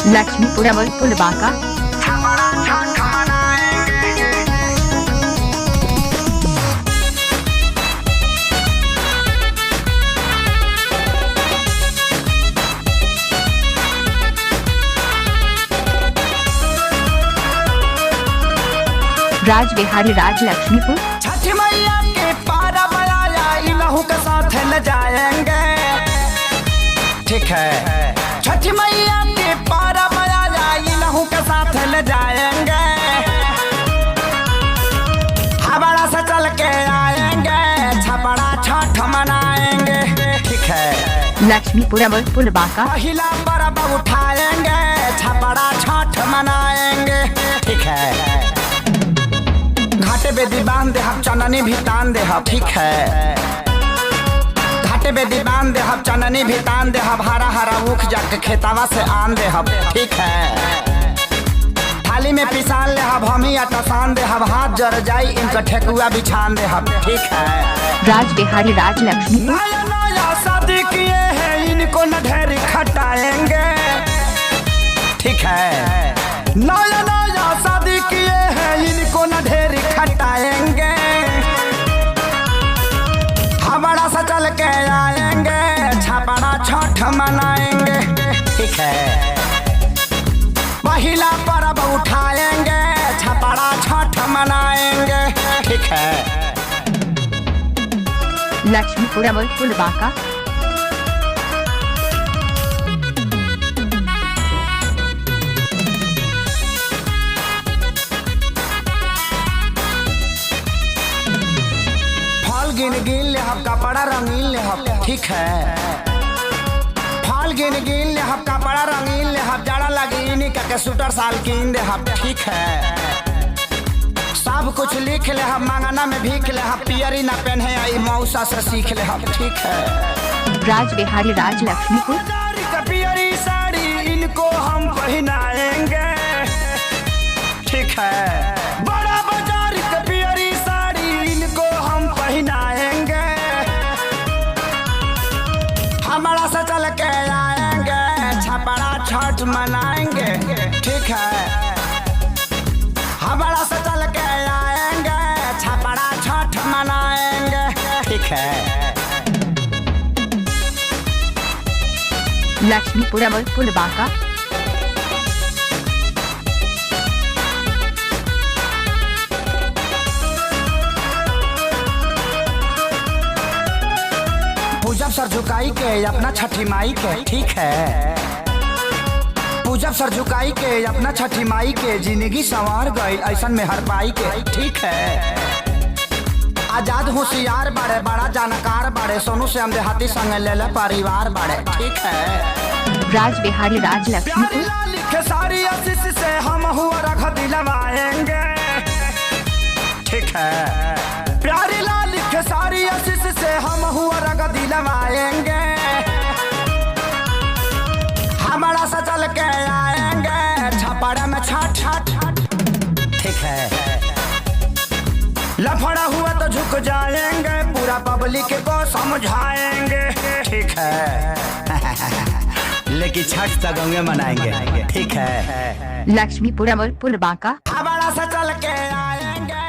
लक्ष्मीपुरम और पुलबाका। राज बिहारी राज लक्ष्मीपुर। छठ मैया के पारा बनाया इलहू के साथ ले जाएंगे, ठीक है। छठ मैया के पारा बनाया इलहू के साथ ले जाएंगे, हमारा से चल के आएंगे, छपड़ा छठ मनाएंगे, ठीक है। लक्ष्मीपुरम और पुलबाका। पहिला पर्व उठाएंगे, छपड़ा छठ मनाएंगे, ठीक है। घाटे बेदी बांध दे हम चननी भी तान दे हम, ठीक है। घाटे बेदी बांध दे हम चननी भी तान दे हम, हरा हरा ऊख जाके खेतावा से आन दे हम, ठीक है। थाली में पिसान ले हम ही आटासान दे हम, हाथ जर जाई इनका ठेकुआ बिछान दे हम, ठीक है। राज बिहारी राज लक्ष्मीपुर। नया नया शादी किए हैं इनको न ढेर खटाएंगे, ठीक है। नया नया शादी किए हैं इनको न ढेर खटाएंगे, हमारा सा चल के आएंगे, छपड़ा छठ मनाएंगे, ठीक है। पहिला पर्व उठाएंगे, छपड़ा छठ मनाएंगे, ठीक है। लक्ष्मीपुरम और पुलबाका। गिन गिन ले हम कपड़ा रंगीन ले हम, ठीक है। फल गिन गिन ले हम कपड़ा रंगीन ले हम, जाड़ा लगी इन्हीं का स्वेटर साल कीन दे हम, ठीक है। सब कुछ लिख ले हम, मांगना में भीख ले हम, पियरी ना पहने आई मौसा से सीख ले हम, ठीक है। राज बिहारी राज लक्ष्मीपुर। पियरी साड़ी इनको हम पहनाएंगे, ठीक है। बड़ा बाजार का पियरी साड़ी इनको हम पहनाएंगे, हमारा से चल के आएंगे, छपड़ा छठ मनाएंगे, ठीक है। हमारा से चल के आएंगे, छपड़ा छठ मनाएंगे, ठीक है। लक्ष्मीपुरम और पुलबाका। पूजब सर झुकाई के अपना छठी माई के, ठीक है। पूजब सर झुकाई के अपना छठी माई के, जिंदगी संवार गई ऐसन में हर पाई के, ठीक है। आजाद होशियार बाड़े, बड़ा जानकार बाड़े, सोनू से हम देहाती संग ले ले परिवार बाड़े, ठीक है। राज बिहारी राज लक्ष्मीपुर। लिखे सारी आशीष से हम हुआ रख दिलवाएंगे, ठीक है। प्यारी लाल लिखे सारी आशीष से हम हुआ रख दिलवाएंगे, हमारा सा चल के आएंगे, छपड़ा में छठ छठ, ठीक है। लफड़ा हुआ तो झुक जाएंगे, पूरा पब्लिक को समझाएंगे, ठीक है। लेकिन छठ तक गंगे मनाएंगे, ठीक है। लक्ष्मीपुरम और पुलबाका। हमारा सा चल के आएंगे।